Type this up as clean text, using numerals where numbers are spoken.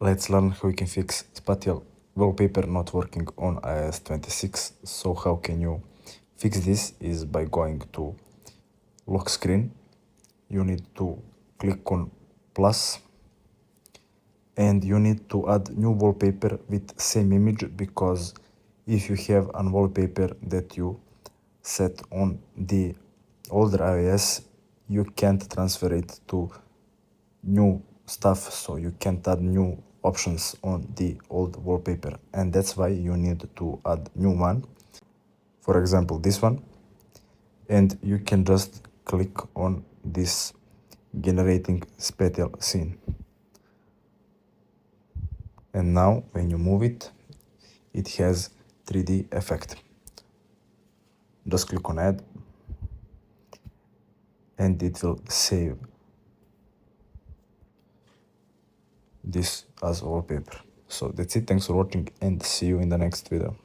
Let's learn how you can fix Spatial Wallpaper not working on iOS 26. So how can you fix this is by going to lock screen. You need to click on plus and you need to add new wallpaper with same image, because if you have a wallpaper that you set on the older iOS, you can't transfer it to new stuff, so you can't add new options on the old wallpaper, and that's why you need to add new one, for example this one, and you can just click on this generating spatial scene, and now when you move it, it has 3D effect. Just click on add and it will save this as wallpaper. So that's it, thanks for watching and see you in the next video.